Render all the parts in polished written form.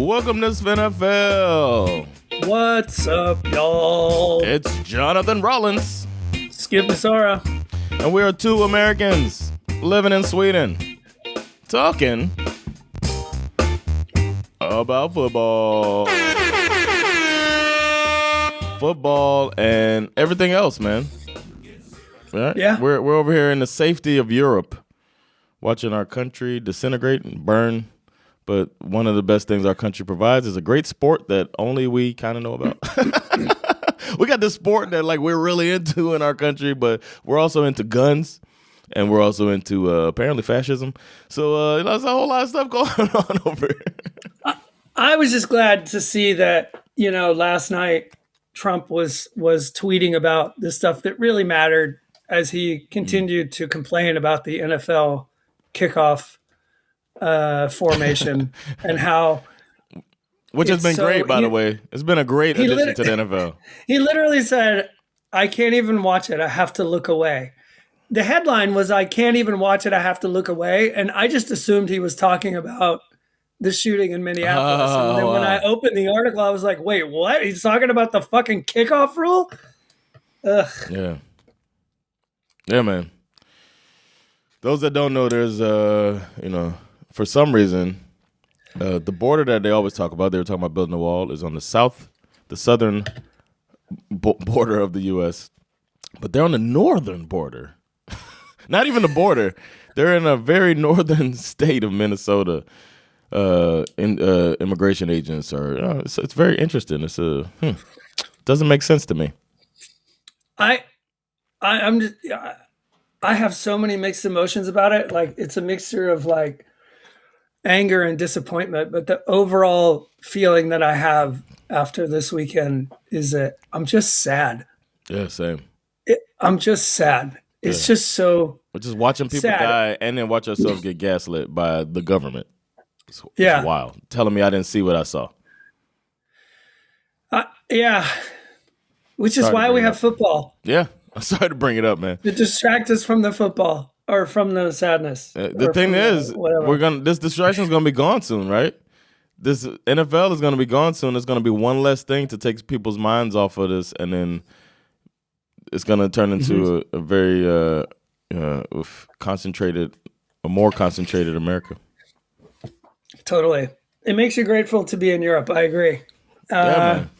Welcome to SveNFL. What's up, y'all? It's Jonathan Rollins. Schif Sarah. And we are two Americans living in Sweden, talking about football. Football and everything else, man. Right? Yeah. We're over here in the safety of Europe, watching our country disintegrate and burn. But one of the best things our country provides is a great sport that only we kind of know about. We got this sport that like we're really into in our country, but we're also into guns and we're also into apparently fascism. So there's a whole lot of stuff going on over here. I was just glad to see that, last night Trump was tweeting about the stuff that really mattered as he continued to complain about the NFL kickoff formation and how, which has been great, by the way. It's been a great addition to the NFL. He literally said, "I can't even watch it. I have to look away." The headline was, "I can't even watch it. I have to look away," and I just assumed he was talking about the shooting in Minneapolis. And then when I opened the article, I was like, "Wait, what? He's talking about the fucking kickoff rule?" Ugh. Yeah, man. Those that don't know, there's for some reason, the border that they always talk about, they were talking about building a wall, is on the southern border of the U.S., but they're on the northern border. Not even the border. They're in a very northern state of Minnesota. Immigration agents are. It's very interesting. It's doesn't make sense to me. I have so many mixed emotions about it. Like it's a mixture of like anger and disappointment, but the overall feeling that I have after this weekend is that I'm just sad. Yeah, same. I'm just sad. It's just so. We're just watching people die and then watch ourselves get gaslit by the government. It's wild. Telling me I didn't see what I saw. Which is why we have football. Yeah. I'm sorry to bring it up, man. To distract us from the football or from the sadness. The thing is, this distraction is gonna be gone soon, right? This NFL is gonna be gone soon. There's gonna be one less thing to take people's minds off of this, and then it's gonna turn into a very more concentrated America. Totally. It makes you grateful to be in Europe. I agree. Man.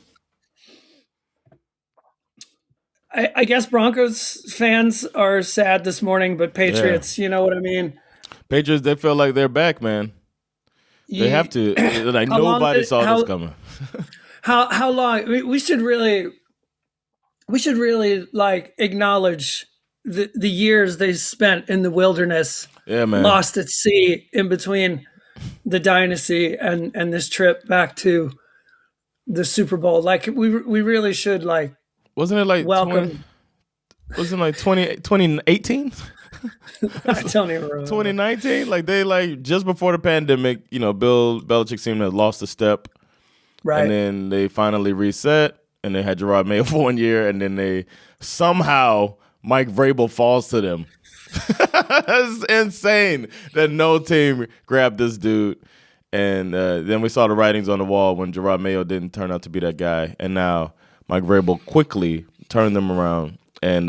I guess Broncos fans are sad this morning, but Patriots, you know what I mean? Patriots, they feel like they're back, man. They have to. Like nobody saw this coming. How long? We should really like acknowledge the years they spent in the wilderness. Yeah, man. Lost at sea in between the dynasty and this trip back to the Super Bowl. Like we really should like. Wasn't it like welcome? Wasn't it like 2018? I don't even remember. 2019? Like they like just before the pandemic, Bill Belichick seemed to have lost a step. Right. And then they finally reset and they had Gerard Mayo for 1 year and then they somehow Mike Vrabel falls to them. It's insane that no team grabbed this dude. And then we saw the writings on the wall when Gerard Mayo didn't turn out to be that guy. And now Mike Vrabel quickly turned them around, and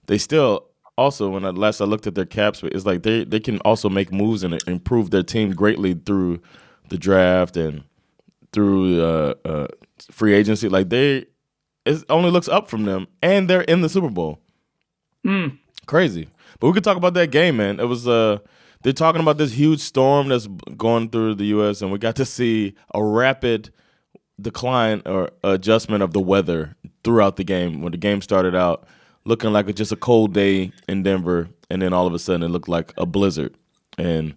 they still also, when last I looked at their caps, it's like they can also make moves and improve their team greatly through the draft and through free agency. Like it only looks up from them, and they're in the Super Bowl. Crazy. But we could talk about that game, man. It was they're talking about this huge storm that's going through the U.S., and we got to see a rapid decline or adjustment of the weather throughout the game. When the game started out looking like just a cold day in Denver, and then all of a sudden it looked like a blizzard. And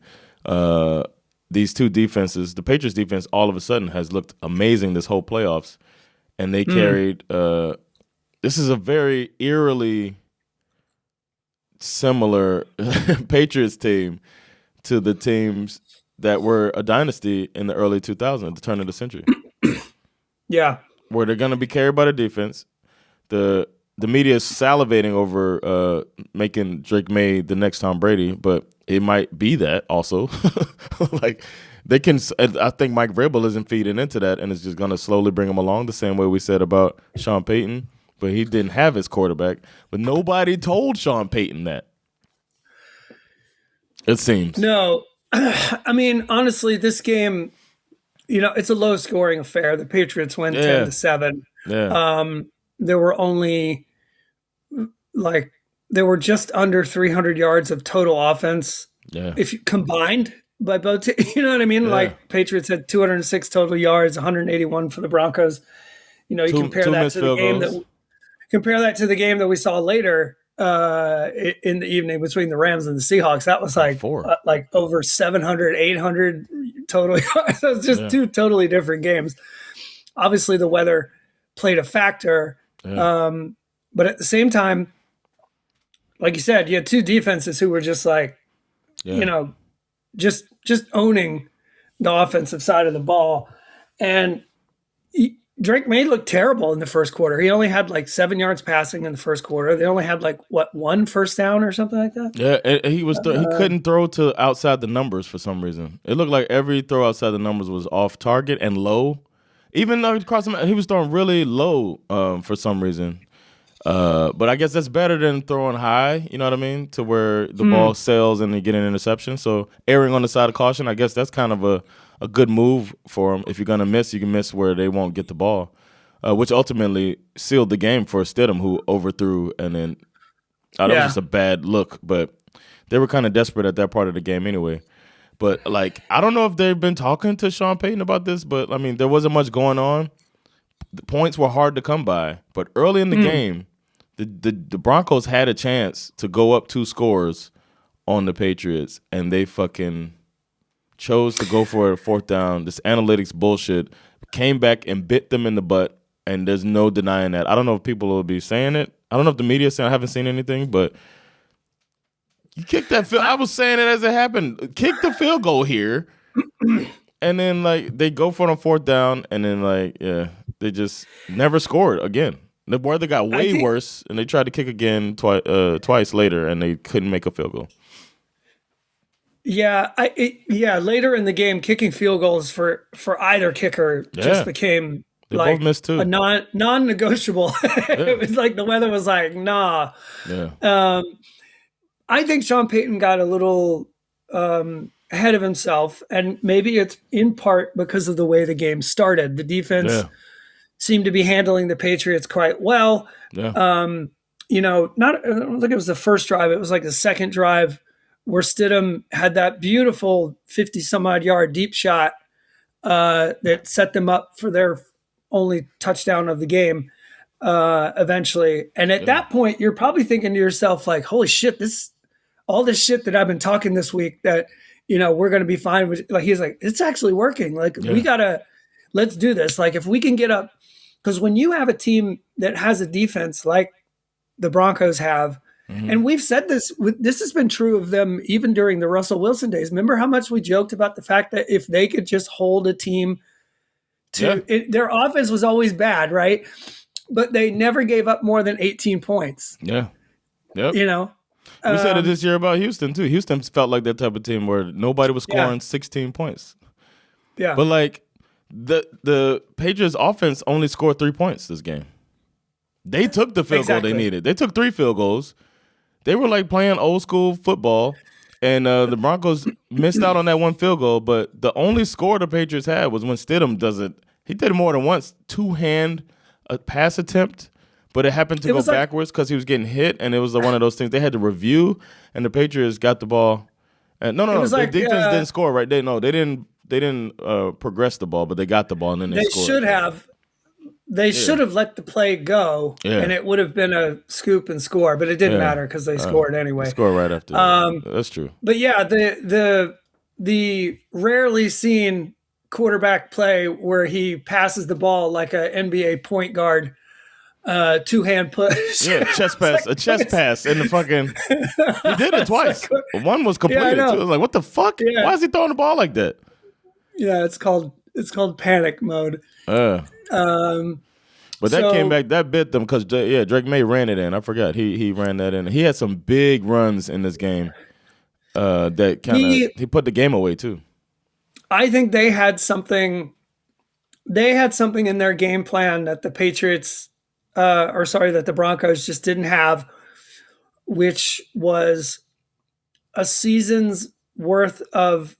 these two defenses, the Patriots defense all of a sudden has looked amazing this whole playoffs, and they carried this is a very eerily similar Patriots team to the teams that were a dynasty in the early 2000s, the turn of the century. Yeah. Where they're going to be carried by the defense. The media is salivating over making Drake May the next Tom Brady, but it might be that also. Like they can. I think Mike Vrabel isn't feeding into that, and it's just going to slowly bring him along the same way we said about Sean Payton. But he didn't have his quarterback. But nobody told Sean Payton that. It seems. No, I mean, honestly, this game, it's a low-scoring affair. The Patriots win 10-7. Yeah. There were only there were just under 300 yards of total offense. Yeah. If you combined by both, you know what I mean? Yeah. Like Patriots had 206 total yards, 181 for the Broncos. You compare that to the game the game that we saw later in the evening between the Rams and the Seahawks. That was like over 700, 800 total yards. It was just two totally different games. Obviously, the weather played a factor. Yeah. But at the same time, like you said, you had two defenses who were just just owning the offensive side of the ball. And Drake May looked terrible in the first quarter. He only had 7 yards passing in the first quarter. They only had one first down or something like that. Yeah, he couldn't throw to outside the numbers for some reason. It looked like every throw outside the numbers was off target and low. Even though he was throwing really low for some reason. But I guess that's better than throwing high, you know what I mean, to where the ball sails and you get an interception. So erring on the side of caution, I guess that's kind of a good move for him. If you're going to miss, you can miss where they won't get the ball, which ultimately sealed the game for Stidham, who overthrew. And then that was just a bad look. But they were kind of desperate at that part of the game anyway. But, I don't know if they've been talking to Sean Payton about this, but, I mean, there wasn't much going on. The points were hard to come by. But early in the game, the Broncos had a chance to go up 2 scores on the Patriots, and they fucking chose to go for a fourth down. This analytics bullshit came back and bit them in the butt, and there's no denying that. I don't know if people will be saying it. I don't know if the media is saying I haven't seen anything, but you kicked that field. I was saying it as it happened. Kick the field goal here, and then they go for it on fourth down, and then they just never scored again. The weather got way worse, and they tried to kick again twice later, and they couldn't make a field goal. Yeah, later in the game, kicking field goals for either kicker just became both missed too. A non-negotiable. It was the weather was nah. Yeah. I think Sean Payton got a little ahead of himself, and maybe it's in part because of the way the game started. The defense seemed to be handling the Patriots quite well. Yeah. I don't think it was the first drive. It was the second drive where Stidham had that beautiful 50-some-odd yard deep shot that set them up for their only touchdown of the game eventually. And at that point, you're probably thinking to yourself, holy shit, all this shit that I've been talking this week that, we're going to be fine with. He's it's actually working. We got to, let's do this. If we can get up, because when you have a team that has a defense like the Broncos have, and we've said this has been true of them even during the Russell Wilson days. Remember how much we joked about the fact that if they could just hold a team to their offense was always bad, right? But they never gave up more than 18 points. Yeah. Yep. We said it this year about Houston too. Houston felt like that type of team where nobody was scoring 16 points. Yeah. But the Patriots offense only scored 3 points this game. They took the field goal they needed. They took 3 field goals. They were playing old school football, and the Broncos missed out on that one field goal. But the only score the Patriots had was when Stidham does it. He did it more than once, 2-hand pass attempt, but it happened to go backwards because he was getting hit, and it was one of those things they had to review, and the Patriots got the ball. And no, the defense didn't score, right? They didn't progress the ball, but they got the ball, and then they scored. Should have. They should have let the play go, and it would have been a scoop and score, but it didn't matter because they scored anyway. They scored right after. That's true. But the rarely seen quarterback play where he passes the ball like a NBA point guard, 2-hand push. Yeah, chest pass, a chest pass in the fucking. He did it twice. One was completed too. I was what the fuck? Yeah. Why is he throwing the ball like that? Yeah, it's called panic mode. But that came back, that bit them because Drake May ran it in. I forgot he ran that in. He had some big runs in this game that kind of he put the game away too. I think they had something. They had something in their game plan that the Patriots, that the Broncos just didn't have, which was a season's worth of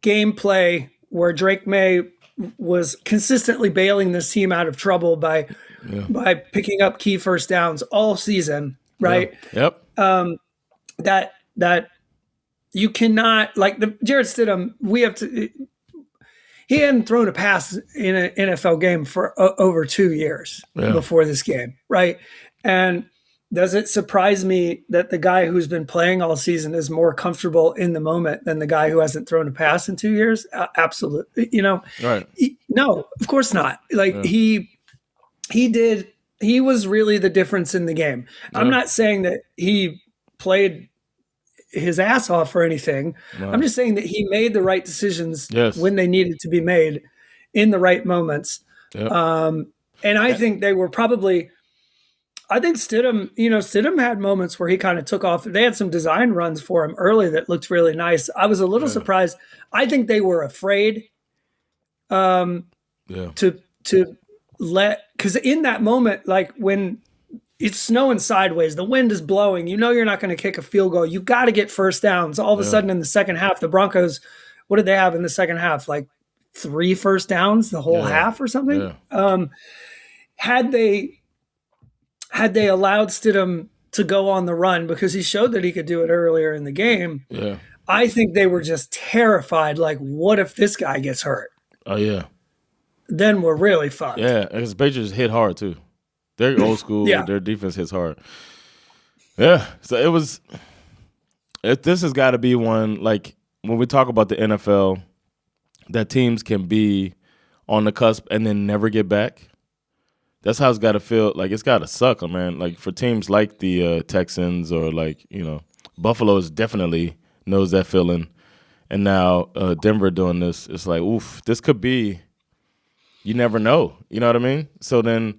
gameplay where Drake May was consistently bailing this team out of trouble by picking up key first downs all season, right? Yeah. Yep. That you cannot, like, the Jarrett Stidham. He hadn't thrown a pass in an NFL game for over 2 years before this game, right? And does it surprise me that the guy who's been playing all season is more comfortable in the moment than the guy who hasn't thrown a pass in 2 years? Absolutely. Right. No, of course not. Like, he was really the difference in the game. Yeah. I'm not saying that he played his ass off or anything. No. I'm just saying that he made the right decisions when they needed to be made in the right moments. Yep. And I think they were probably, I think Stidham had moments where he kind of took off. They had some design runs for him early that looked really nice. I was a little surprised. I think they were afraid to let, because in that moment, like when it's snowing sideways, the wind is blowing, you're not going to kick a field goal. You've got to get first downs. All of a sudden in the second half, the Broncos, what did they have in the second half? Like 3 first downs the whole half or something? Yeah. Had they allowed Stidham to go on the run, because he showed that he could do it earlier in the game, I think they were just terrified. Like, what if this guy gets hurt? Oh, yeah. Then we're really fucked. Yeah, because the Patriots hit hard, too. They're old school. Their defense hits hard. Yeah, so this has got to be one, like, when we talk about the NFL, that teams can be on the cusp and then never get back. That's how it's got to feel. Like, it's got to suck, man. Like, for teams like the Texans or, like, Buffalo definitely knows that feeling. And now Denver doing this, it's like, oof, this could be, you never know. You know what I mean? So then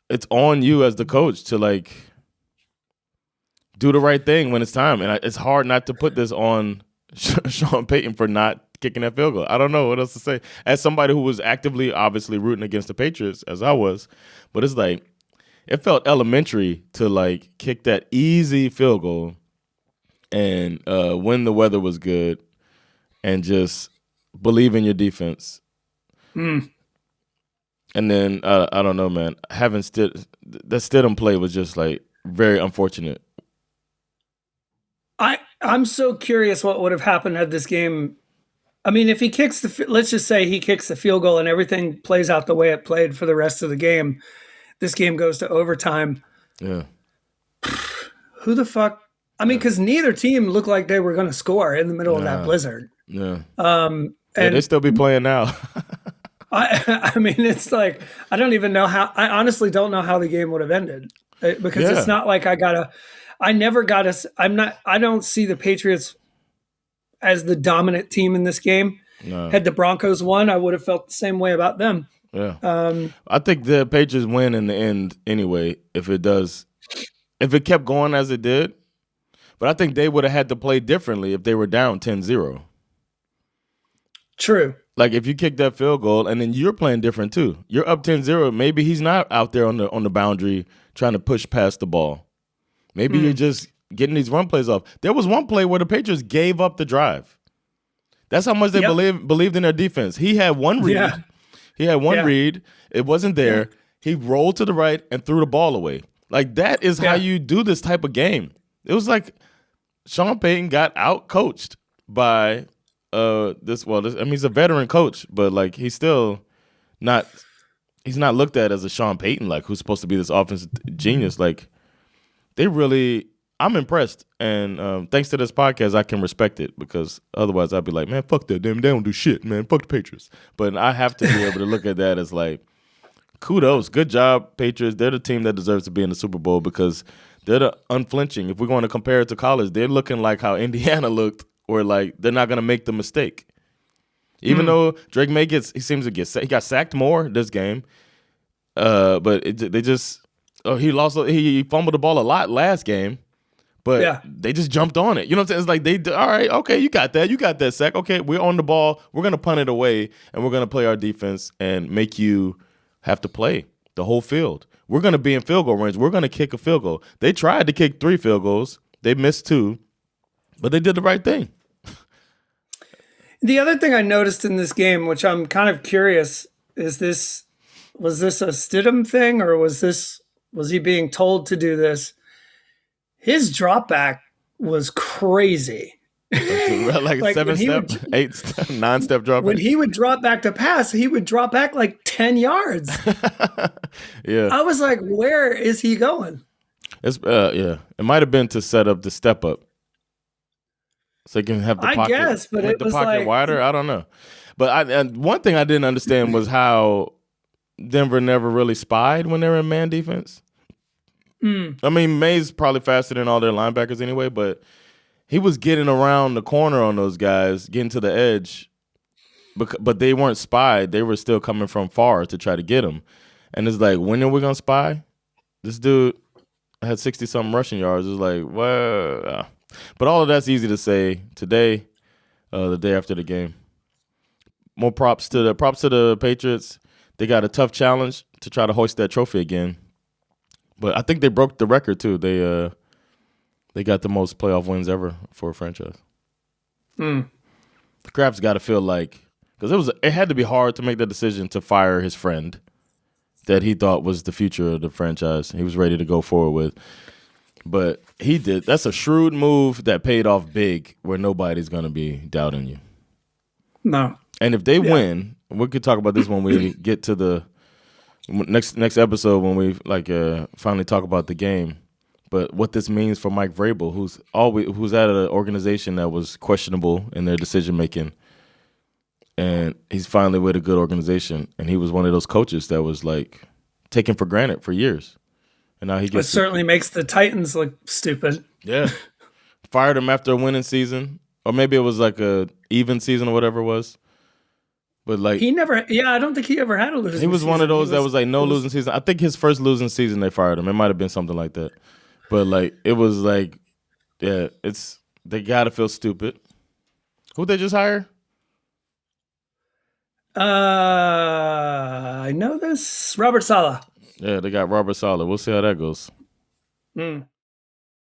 it's on you as the coach to, like, do the right thing when it's time. And it's hard not to put this on Sean Payton for not kicking that field goal. I don't know what else to say. As somebody who was actively, obviously, rooting against the Patriots, as I was, but it's like, it felt elementary to, like, kick that easy field goal and when the weather was good and just believe in your defense. And then, I don't know, man, having the Stidham play was just, like, very unfortunate. I'm so curious what would have happened had this game. I mean, if he kicks let's just say he kicks the field goal and everything plays out the way it played for the rest of the game, this game goes to overtime. Yeah. Who the fuck? I mean, because neither team looked like they were going to score in the middle of that blizzard. Yeah. And they still be playing now. I mean, it's like, I honestly don't know how the game would have ended, because it's not like I don't see the Patriots as the dominant team in this game. No. Had the Broncos won, I would have felt the same way about them. Yeah. I think the Patriots win in the end anyway, if it kept going as it did. But I think they would have had to play differently if they were down 10-0. True. Like, if you kick that field goal and then you're playing different too. You're up 10-0. Maybe he's not out there on the boundary trying to push past the ball. Maybe you're just getting these run plays off. There was one play where the Patriots gave up the drive. That's how much they believed in their defense. He had one read. Yeah. He had one read. It wasn't there. Yeah. He rolled to the right and threw the ball away. Like, that is how you do this type of game. It was like Sean Payton got out-coached by he's a veteran coach, but, like, he's not looked at as a Sean Payton, like, who's supposed to be this offensive genius. Like, I'm impressed, and thanks to this podcast, I can respect it, because otherwise I'd be like, man, fuck that, they don't do shit, man, fuck the Patriots. But I have to be able to look at that as, like, kudos, good job, Patriots. They're the team that deserves to be in the Super Bowl, because they're the unflinching. If we're going to compare it to college, they're looking like how Indiana looked, or like they're not going to make the mistake. Even though Drake May he got sacked more this game, but he fumbled the ball a lot last game. But they just jumped on it. You know what I'm saying? It's like all right, okay, you got that sack. Okay, we're on the ball. We're going to punt it away, and we're going to play our defense and make you have to play the whole field. We're going to be in field goal range. We're going to kick a field goal. They tried to kick 3 field goals. They missed 2, but they did the right thing. The other thing I noticed in this game, which I'm kind of curious, was this a Stidham thing, or was he being told to do this? His drop back was crazy. like 7-step, 9-step drop back. When he would drop back to pass, he would drop back like 10 yards. Yeah. I was like, where is he going? It's It might have been to set up the step up. So you can have the pocket, guess, but make it the was pocket like, wider. I don't know. But one thing I didn't understand was how Denver never really spied when they were in man defense. I mean, May's probably faster than all their linebackers anyway, but he was getting around the corner on those guys, getting to the edge. But they weren't spied. They were still coming from far to try to get him. And it's like, when are we going to spy? This dude had 60-something rushing yards. It's like, well... But all of that's easy to say today, the day after the game. More props to the Patriots. They got a tough challenge to try to hoist that trophy again. But I think they broke the record too. They got the most playoff wins ever for a franchise. Kraft's got to feel like, because it had to be hard to make the decision to fire his friend that he thought was the future of the franchise. He was ready to go forward with. But he did. That's a shrewd move that paid off big, where nobody's going to be doubting you. No. And if they win, we could talk about this when we get to the next episode, when we finally talk about the game. But what this means for Mike Vrabel, who's at an organization that was questionable in their decision making, and he's finally with a good organization. And he was one of those coaches that was like taken for granted for years. And now he gets it certainly makes the Titans look stupid. Yeah. Fired him after a winning season. Or maybe it was like a even season or whatever it was. But like I don't think he ever had a losing season. He was one of those that was like no losing season. I think his first losing season they fired him. It might have been something like that. But like it was like, yeah, they gotta feel stupid. Who'd they just hire? I know this. Robert Saleh. Yeah, they got Robert Saleh. We'll see how that goes.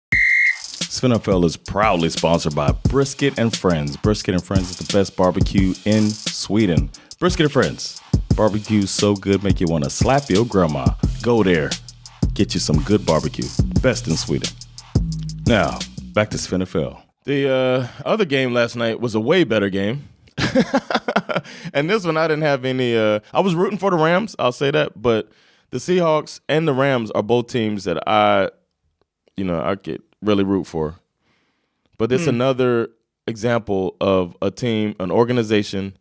SveNFL is proudly sponsored by Brisket and Friends. Brisket and Friends is the best barbecue in Sweden. Brisket and Friends. Barbecue so good, make you want to slap your grandma. Go there. Get you some good barbecue. Best in Sweden. Now, back to SveNFL. The other game last night was a way better game. And this one, I didn't have any... I was rooting for the Rams, I'll say that, but the Seahawks and the Rams are both teams that I could really root for. But it's another example of a team, an organization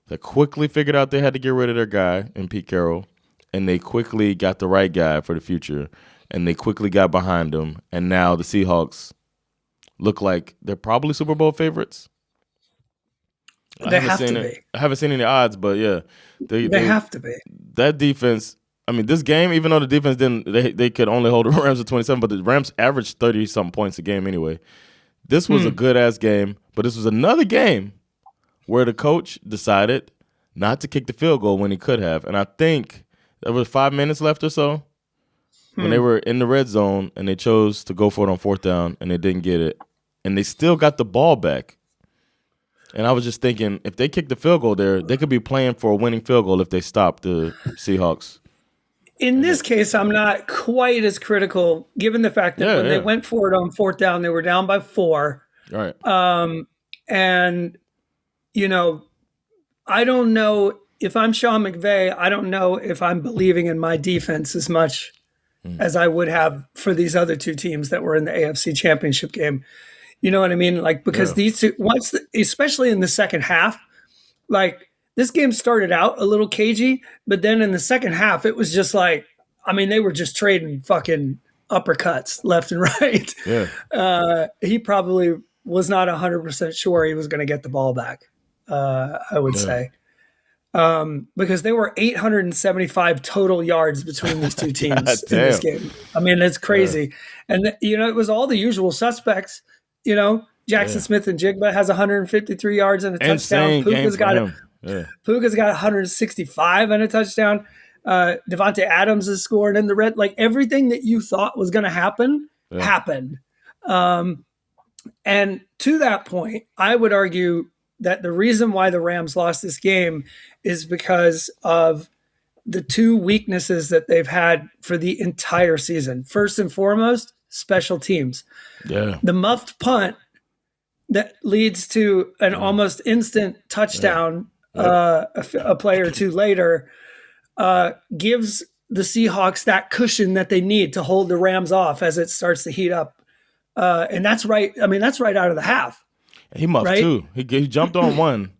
that quickly figured out they had to get rid of their guy in Pete Carroll, and they quickly got the right guy for the future, and they quickly got behind him, and now the Seahawks look like they're probably Super Bowl favorites. They have to be. I haven't seen any odds, but yeah. They have to be. That defense... I mean, this game, even though the defense they could only hold the Rams to 27, but the Rams averaged 30-something points a game anyway. This was a good-ass game, but this was another game where the coach decided not to kick the field goal when he could have. And I think there was 5 minutes left or so when they were in the red zone, and they chose to go for it on 4th down, and they didn't get it. And they still got the ball back. And I was just thinking, if they kick the field goal there, they could be playing for a winning field goal if they stop the Seahawks. In this case, I'm not quite as critical, given the fact that when they went for it on 4th down, they were down by 4. Right. And, I don't know if I'm Sean McVay, I don't know if I'm believing in my defense as much as I would have for these other two teams that were in the AFC Championship game. You know what I mean? Like, because these two, especially in the second half, like, this game started out a little cagey, but then in the second half, it was just like, they were just trading fucking uppercuts left and right. Yeah. He probably was not 100% sure he was going to get the ball back, I would say. because there were 875 total yards between these two teams in this game. I mean, it's crazy. And, it was all the usual suspects. Jackson Smith and Jigba has 153 yards and a touchdown. Puka's got 165 and a touchdown. Devontae Adams has scored in the red. Like, everything that you thought was going to happen happened. And to that point, I would argue that the reason why the Rams lost this game is because of the two weaknesses that they've had for the entire season. First and foremost, special teams. Yeah. The muffed punt that leads to an almost instant touchdown a play or two later gives the Seahawks that cushion that they need to hold the Rams off as it starts to heat up. And that's right. I mean, that's right out of the half. He muffed too. He jumped on one.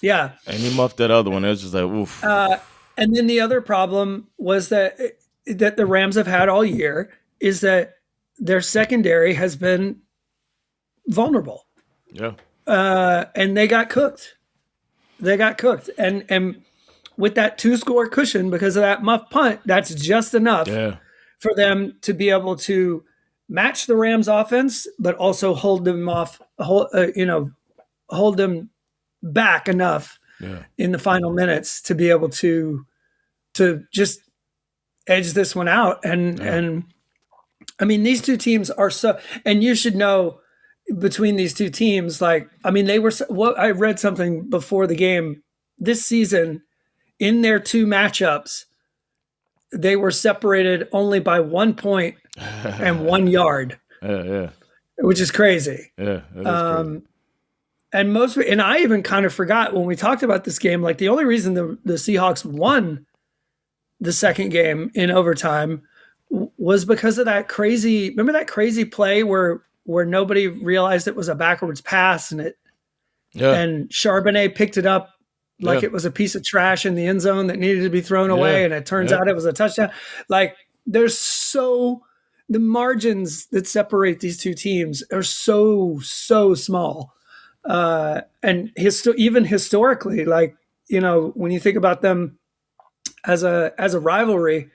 Yeah. And he muffed that other one. It was just like, oof. And then the other problem was that the Rams have had all year is that their secondary has been vulnerable. Yeah. And they got cooked. And with that 2-score cushion because of that muff punt, that's just enough for them to be able to match the Rams offense, but also hold them off, hold them back enough in the final minutes to be able to just edge this one out. And I mean, these two teams are and you should know between these two teams, like, I mean, I read something before the game this season in their two matchups, they were separated only by 1 point and 1 yard. Which is crazy. Yeah, crazy. And I even kind of forgot when we talked about this game, like the only reason the Seahawks won the second game in overtime was because of that crazy. Remember that crazy play where nobody realized it was a backwards pass and Charbonnet picked it up like it was a piece of trash in the end zone that needed to be thrown away, and it turns out it was a touchdown. Like, there's the margins that separate these two teams are so small, and even historically, like, when you think about them as a rivalry,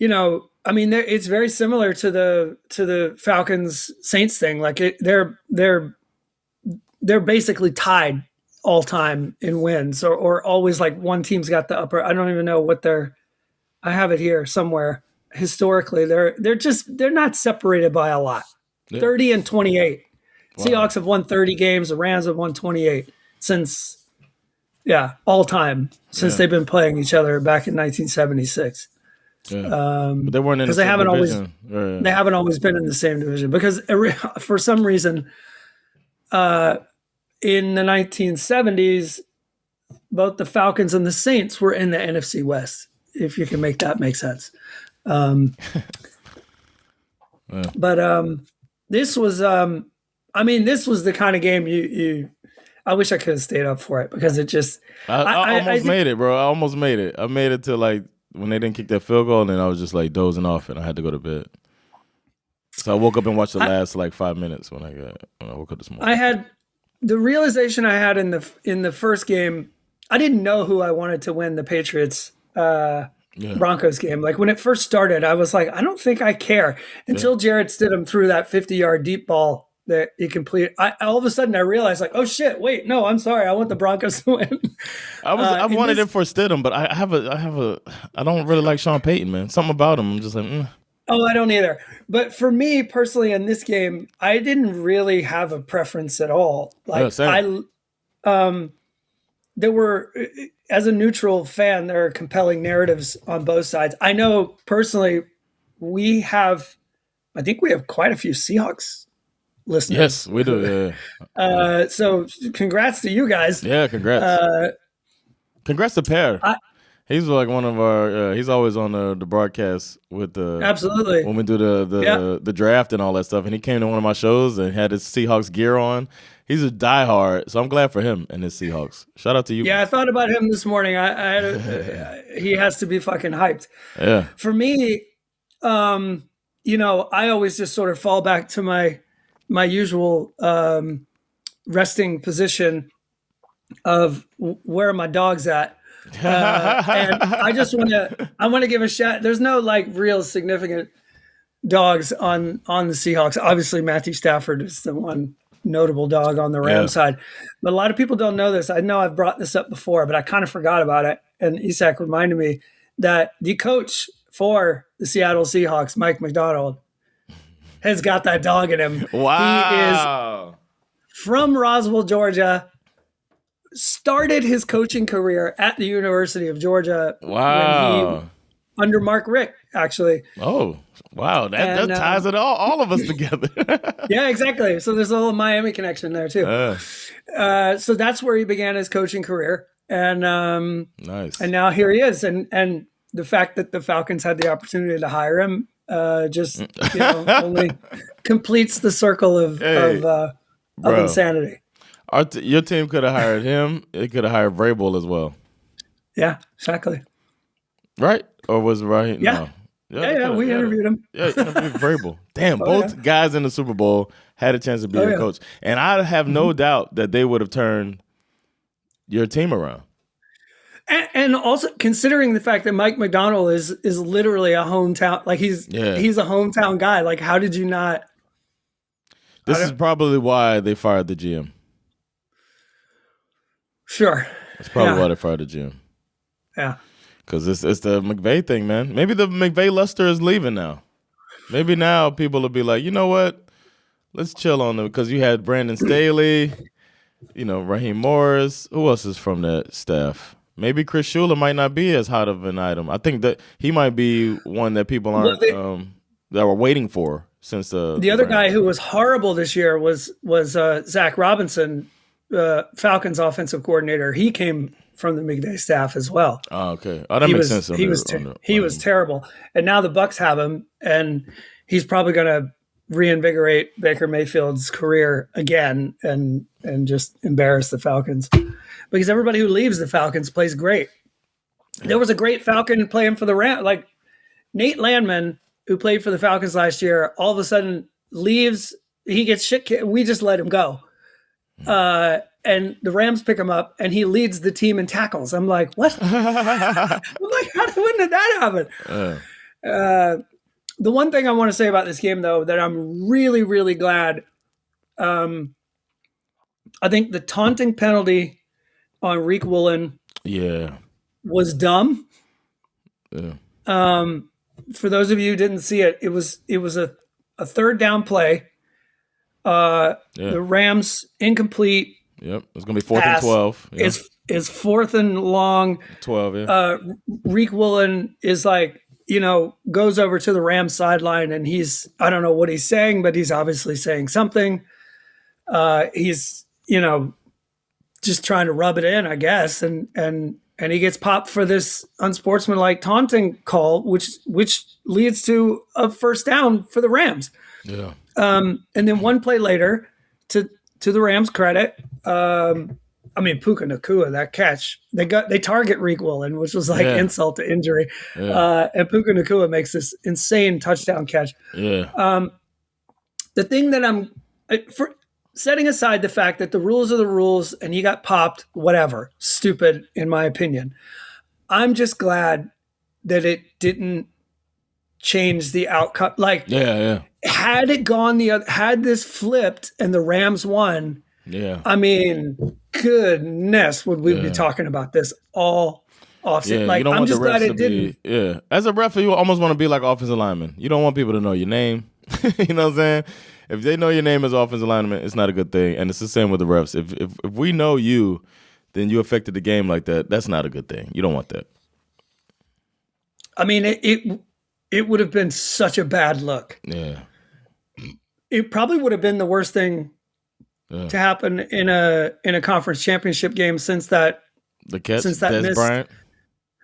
I mean, it's very similar to the Falcons Saints thing. Like, they're basically tied all time in wins, or always like one team's got the upper. I don't even know what I have it here somewhere. Historically, they're not separated by a lot. 30 and 28. Wow. Seahawks have won 30 games. The Rams have won 28 since all time since they've been playing each other back in 1976. But they weren't in the same division. They haven't always been in the same division because for some reason, in the 1970s, both the Falcons and the Saints were in the NFC West, if you can make that make sense. But this was the kind of game I wish I could have stayed up for it because it just. I almost made it, bro. I almost made it. I made it to like when they didn't kick that field goal, and then I was just like dozing off, and I had to go to bed. So I woke up and watched the last like 5 minutes when I woke up this morning. I had the realization I had in the first game. I didn't know who I wanted to win the Patriots Broncos game. Like when it first started, I was like, I don't think I care until Jarrett Stidham threw that 50-yard deep ball that he completed. All of a sudden I realized like, oh shit, wait, no, I'm sorry. I want the Broncos to win. I wanted it for Stidham, but I don't really like Sean Payton, man. Something about him. I'm just like, Oh, I don't either. But for me personally in this game, I didn't really have a preference at all. Like there were, as a neutral fan, there are compelling narratives on both sides. I know personally I think we have quite a few Seahawks listeners. Yes, we do. Yeah. So congrats to you guys. Yeah, congrats. Congrats to Per. He's like one of our. He's always on the broadcast with the absolutely when we do the draft and all that stuff. And he came to one of my shows and had his Seahawks gear on. He's a diehard, so I'm glad for him and his Seahawks. Shout out to you. Yeah, I thought about him this morning. He has to be fucking hyped. Yeah. For me, I always just sort of fall back to my usual resting position of where are my dogs at. And I just want to give a shout. There's no like real significant dogs on the Seahawks. Obviously, Matthew Stafford is the one notable dog on the Rams side, but a lot of people don't know this. I know I've brought this up before, but I kind of forgot about it. And Isak reminded me that the coach for the Seattle Seahawks, Mike Macdonald, has got that dog in him. Wow. He is from Roswell, Georgia. Started his coaching career at the University of Georgia. Wow. Under Mark Richt, actually. Oh, wow. That ties it all of us together. Yeah, exactly. So there's a little Miami connection there, too. So that's where he began his coaching career. And nice. And now here he is. And the fact that the Falcons had the opportunity to hire him just only completes the circle of insanity. Your team could have hired him. It could have hired Vrabel as well. Yeah, exactly. Right? Or was it right? Yeah. No. Yeah, we interviewed him. Yeah, interviewed Vrabel. Damn, both guys in the Super Bowl had a chance to be your coach. And I have no doubt that they would have turned your team around. And also considering the fact that Mike Macdonald is literally a hometown, like he's a hometown guy. Like, how did you not? This is probably why they fired the GM. Sure. That's probably why they fired the GM. Yeah. Because it's the McVay thing, man. Maybe the McVay luster is leaving now. Maybe now people will be like, you know what? Let's chill on them. Because you had Brandon Staley, Raheem Morris. Who else is from that staff? Maybe Chris Shula might not be as hot of an item. I think that he might be one that people aren't that were waiting for since the other guy who was horrible this year was Zach Robinson, Falcons offensive coordinator. He came from the McVay staff as well. Oh, okay. Oh, that makes sense. He was terrible, and now the Bucs have him, and he's probably going to reinvigorate Baker Mayfield's career again, and just embarrass the Falcons, because everybody who leaves the Falcons plays great. Yeah. There was a great Falcon playing for the Rams, like Nate Landman, who played for the Falcons last year. All of a sudden leaves. He gets shit. We just let him go. And the Rams pick him up, and he leads the team in tackles. I'm like, what? I'm like, when did that happen? The one thing I want to say about this game, though, that I'm really, really glad. I think the taunting penalty on Reek Woolen, was dumb. Yeah. For those of you who didn't see it, it was a third down play. The Rams incomplete. Yep, it's gonna be 4th and 12. Yeah. It's 4th and long. 12. Yeah. Reek Woolen is like, goes over to the Rams sideline, and I don't know what he's saying, but he's obviously saying something. He's just trying to rub it in, I guess, and he gets popped for this unsportsmanlike taunting call, which leads to a first down for the Rams. Yeah. And then one play later, to the Rams' credit, Puka Nacua, that catch, they target Reek Woolen, which was like insult to injury. Yeah. And Puka Nacua makes this insane touchdown catch. Yeah. The thing that for setting aside the fact that the rules are the rules and he got popped, whatever, stupid in my opinion, I'm just glad that it didn't change the outcome. Like, had it gone had this flipped and the Rams won, goodness, would we be talking about this all offseason? Like, I'm just glad it didn't. As a ref, you almost want to be like offensive lineman. You don't want people to know your name. You know what I'm saying? If they know your name as offensive lineman, it's not a good thing. And it's the same with the refs. If we know you, then you affected the game like that. That's not a good thing. You don't want that. I mean, it would have been such a bad look. Yeah. It probably would have been the worst thing to happen in a conference championship game since that. The catch, since that Des Bryant.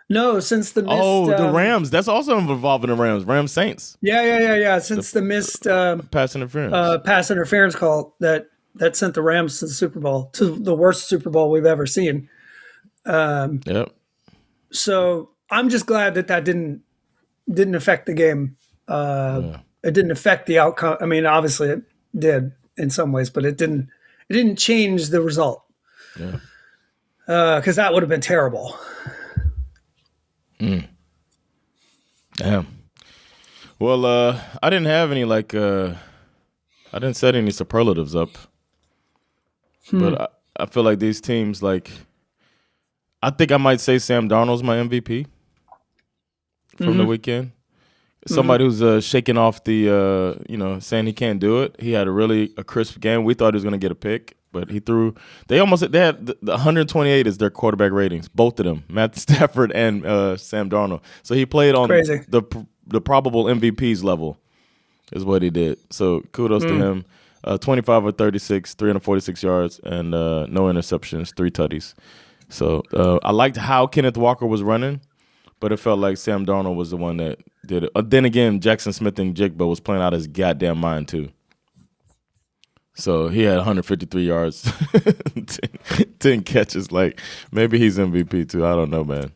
No, since the missed. Oh, the Rams. That's also involving the Rams. Rams Saints. Yeah. Since the missed pass interference call that sent the Rams to the Super Bowl, to the worst Super Bowl we've ever seen. Yep. So I'm just glad that didn't affect the game. It didn't affect the outcome. I mean, obviously it did in some ways, but it didn't change the result. Yeah. because that would have been terrible. Damn. Well, I didn't have any I didn't set any superlatives up, but I feel like these teams I think I might say Sam Darnold's my MVP from the weekend. Somebody who's shaking off the saying he can't do it. He had a crisp game. We thought he was going to get a pick, but he threw. They had the 128 is their quarterback ratings, both of them, Matt Stafford and Sam Darnold. So he played on the probable MVP's level, is what he did. So kudos to him. 25 or 36, 346 yards, and no interceptions, 3 tutties. So I liked how Kenneth Walker was running, but it felt like Sam Darnold was the one that did it. Then again, Jackson Smith and Jigba was playing out his goddamn mind too. So he had 153 yards, 10 catches. Maybe he's MVP too. I don't know, man.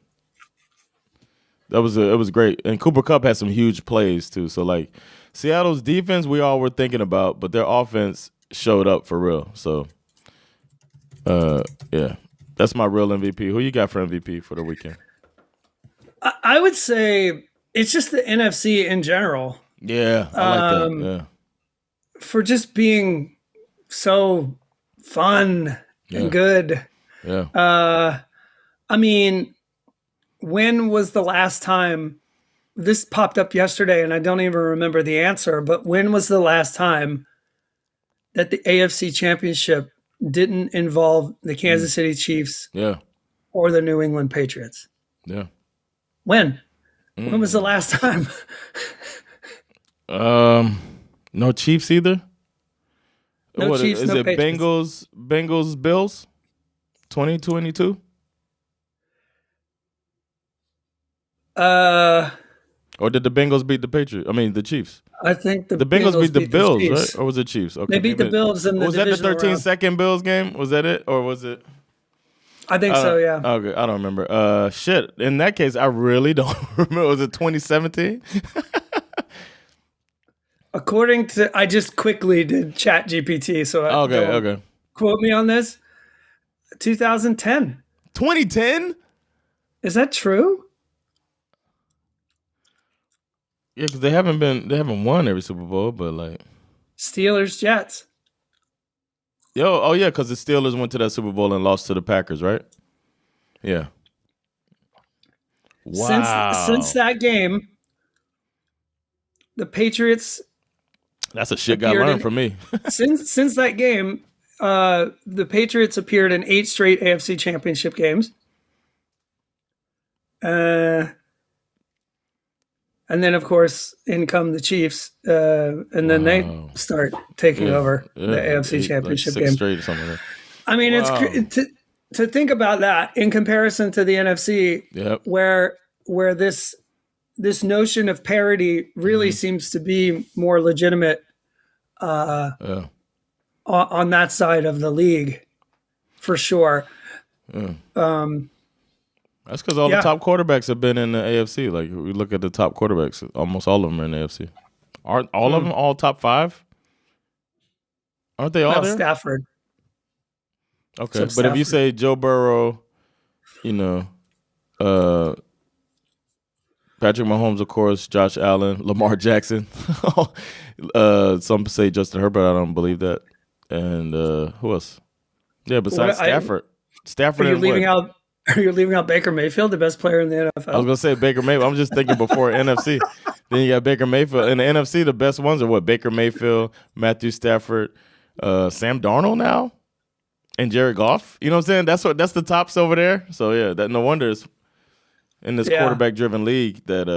It was great. And Cooper Kupp had some huge plays too. So Seattle's defense we all were thinking about, but their offense showed up for real. So yeah. That's my real MVP. Who you got for MVP for the weekend? I would say it's just the NFC in general. Yeah, I like that. Yeah. For just being so fun and good. Yeah. I mean, when was the last time this popped up yesterday, and I don't even remember the answer, but when was the last time that the AFC Championship didn't involve the Kansas City Chiefs or the New England Patriots? Yeah. When? When was the last time? No Chiefs either? No Chiefs, is no it Patriots. Bengals, Bills? 2022? Or did the Bengals beat the Patriots? I mean, the Chiefs. I think the Bengals beat the Bills, Chiefs. right? Or was it Chiefs? Okay, they beat the Bills in the was that the divisional 13-second Bills game? Was that it? Or was it? I think so, yeah. Okay, I don't remember. Shit. In that case, I really don't remember. Was it 2017? According to, I just quickly did Chat GPT, so okay. Quote me on this. 2010. 2010? Is that true? Yeah, because they haven't won every Super Bowl, but Steelers, Jets. Because the Steelers went to that Super Bowl and lost to the Packers, right? Yeah. Wow. Since that game, the Patriots. That's a shit got learned from me. since that game, the Patriots appeared in 8 straight AFC Championship games. And then, of course, in come the Chiefs, and then they start taking over the AFC Championship game. Straight or something like that. I mean, it's to think about that in comparison to the NFC, where this notion of parity really seems to be more legitimate on that side of the league, for sure. That's because all the top quarterbacks have been in the AFC. We look at the top quarterbacks, almost all of them are in the AFC. Aren't all of them all top 5? Aren't they all there? Stafford. Okay, but Stafford. If you say Joe Burrow, Patrick Mahomes, of course, Josh Allen, Lamar Jackson. Some say Justin Herbert. I don't believe that. And who else? Yeah, besides Stafford. Stafford. Are you leaving out Baker Mayfield, the best player in the NFL? I was going to say Baker Mayfield. I'm just thinking before NFC. Then you got Baker Mayfield. In the NFC, the best ones are Baker Mayfield, Matthew Stafford, Sam Darnold now, and Jared Goff. You know what I'm saying? That's the tops over there. So, yeah, that no wonder it's in this quarterback-driven league that,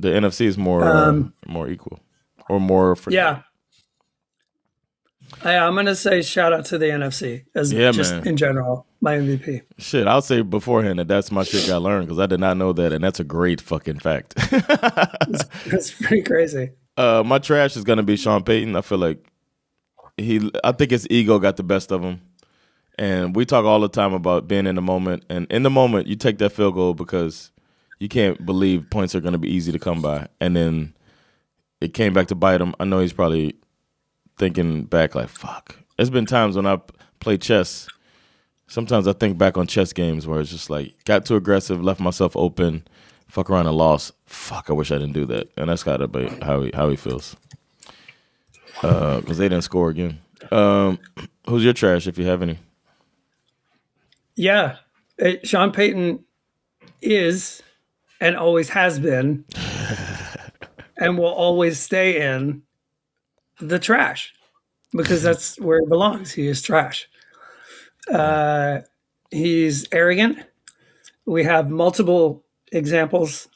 the NFC is more equal or more – Yeah. I'm going to say shout out to the NFC in general, my MVP. Shit, I'll say beforehand that's my shit got learned because I did not know that, and that's a great fucking fact. It's pretty crazy. My trash is going to be Sean Payton. I feel like I think his ego got the best of him. And we talk all the time about being in the moment. And in the moment, you take that field goal because you can't believe points are going to be easy to come by. And then it came back to bite him. I know he's probably thinking back fuck. There's been times when I play chess Sometimes I think back on chess games where it's just like got too aggressive, left myself open, fuck around and lost. Fuck, I wish I didn't do that. And that's gotta be how he feels. Because they didn't score again. Who's your trash if you have any? Yeah. Sean Payton is and always has been and will always stay in the trash because that's where it belongs. He is trash. He's arrogant. We have multiple examples.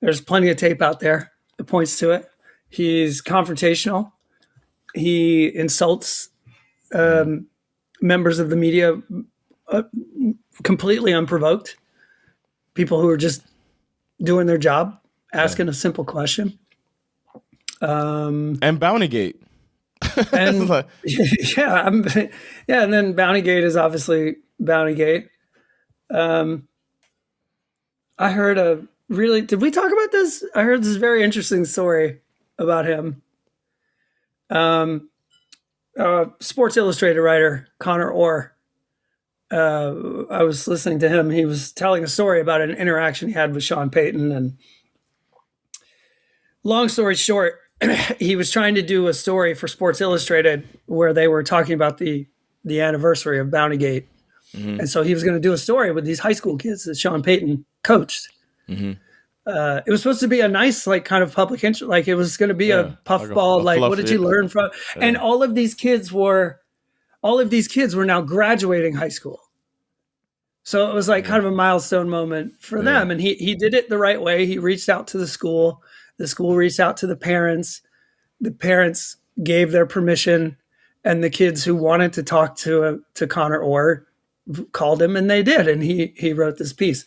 There's plenty of tape out there that points to it. He's confrontational. He insults members of the media completely unprovoked. People who are just doing their job, asking a simple question. And Bountygate. And and then Bountygate is obviously Bountygate. I heard did we talk about this? I heard this very interesting story about him. Sports Illustrated writer Connor Orr. I was listening to him. He was telling a story about an interaction he had with Sean Payton. And long story short, he was trying to do a story for Sports Illustrated where they were talking about the anniversary of Bountygate. Mm-hmm. And so he was going to do a story with these high school kids that Sean Payton coached. Mm-hmm. It was supposed to be a nice, like, kind of public interest. Like, it was going to be a puffball. Like, what did you learn from? Yeah. And all of these kids were now graduating high school. So it was like kind of a milestone moment for them. And he did it the right way. He reached out to the school. The school reached out to the parents. The parents gave their permission. And the kids who wanted to talk to Connor Orr called him, and they did. And he wrote this piece.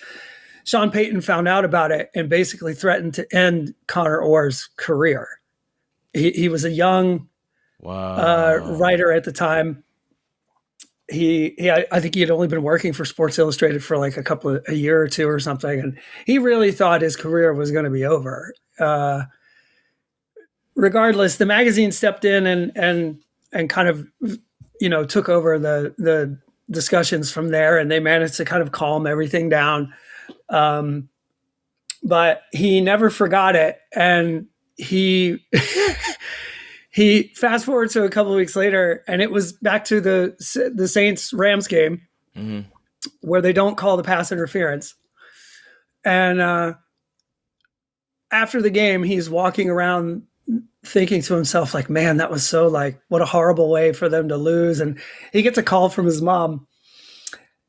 Sean Payton found out about it and basically threatened to end Connor Orr's career. He was a young writer at the time. I think he had only been working for Sports Illustrated for like a year or two or something, and he really thought his career was going to be over. Regardless, the magazine stepped in and kind of, took over the discussions from there, and they managed to kind of calm everything down. But he never forgot it, and he fast forward to a couple of weeks later, and it was back to the Saints Rams game, mm-hmm. where they don't call the pass interference. And after the game, he's walking around thinking to himself, like, man, that was so, like, what a horrible way for them to lose. And he gets a call from his mom.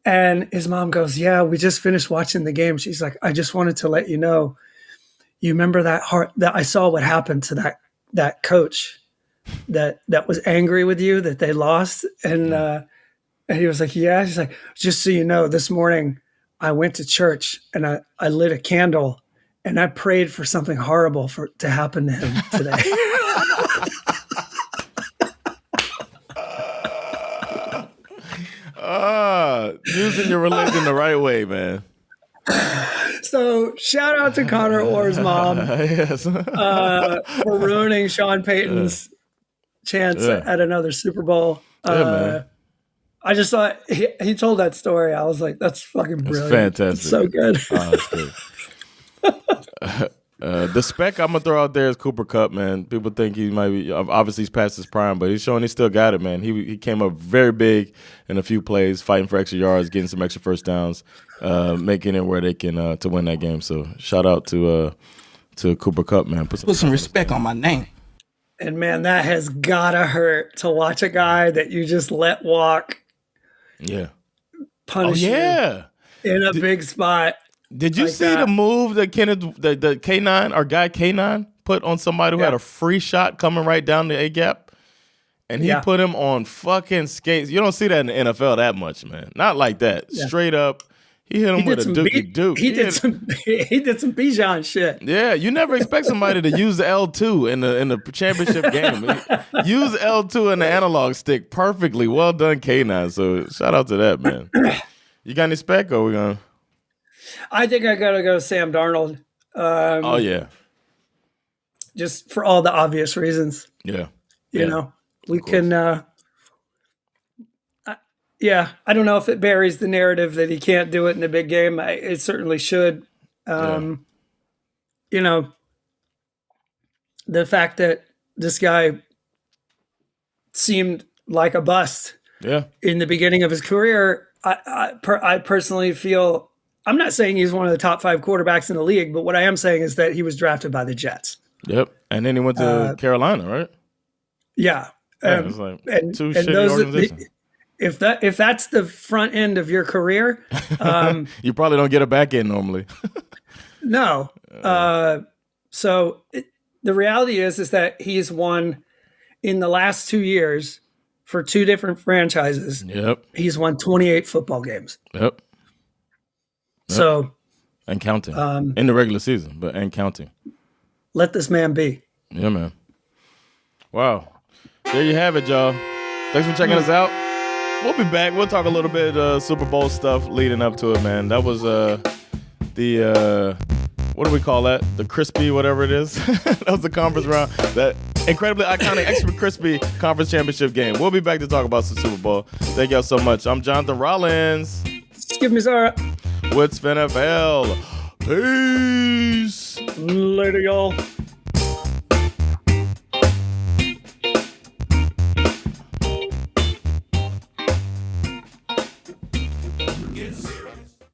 And his mom goes, yeah, we just finished watching the game. She's like, I just wanted to let you know, you remember that I saw what happened to that coach that was angry with you that they lost. And he was like, yeah. She's like, just so you know, this morning I went to church and I lit a candle and I prayed for something horrible to happen to him today. Using your religion the right way, man. So shout out to Connor Orr's mom for ruining Sean Payton's chance at another Super Bowl. Man. I just thought he told that story. I was like, that's fucking brilliant. That's fantastic. It's so good. That's good. The spec I'm gonna throw out there is Cooper Kupp, man. People think he might be, obviously he's past his prime, but he's showing he still got it, man. He came up very big in a few plays, fighting for extra yards, getting some extra first downs, making it where they can to win that game. So shout out to Cooper Kupp, man. Put some respect on my name. And man, that has gotta hurt to watch a guy that you just let walk. Yeah. Punish you in a big spot. Did you see the move that the K9, our guy K9, put on somebody who had a free shot coming right down the A-gap? And he put him on fucking skates. You don't see that in the NFL that much, man. Not like that. Yeah. Straight up. He hit him with a dookie duke. He did some Bijan shit. Yeah, you never expect somebody to use the L2 in the championship game. Use L2 in the analog stick perfectly. Well done, K9. So shout out to that, man. You got any spec or we gonna? I think I gotta go Sam Darnold. Oh yeah, just for all the obvious reasons. Yeah, you know we can. Yeah, I don't know if it buries the narrative that he can't do it in the big game. It certainly should. You know, the fact that this guy seemed like a bust in the beginning of his career, I personally feel, I'm not saying he's one of the top 5 quarterbacks in the league, but what I am saying is that he was drafted by the Jets. Yep. And then he went to Carolina, right? Yeah. It's like two shitty organizations. If that's the front end of your career, you probably don't get a back end normally. No. The reality is that he's won in the last 2 years for 2 different franchises. Yep. He's won 28 football games. Yep. So, and counting in the regular season, and counting. Let this man be. Yeah, man. Wow. There you have it, y'all. Thanks for checking us out. We'll be back. We'll talk a little bit Super Bowl stuff leading up to it, man. That was the what do we call that? The crispy, whatever it is. That was the conference round. That incredibly iconic, extra crispy conference championship game. We'll be back to talk about the Super Bowl. Thank y'all so much. I'm Jonathan Rollins. Skip me, Zara. With SveNFL. Peace. Later, y'all.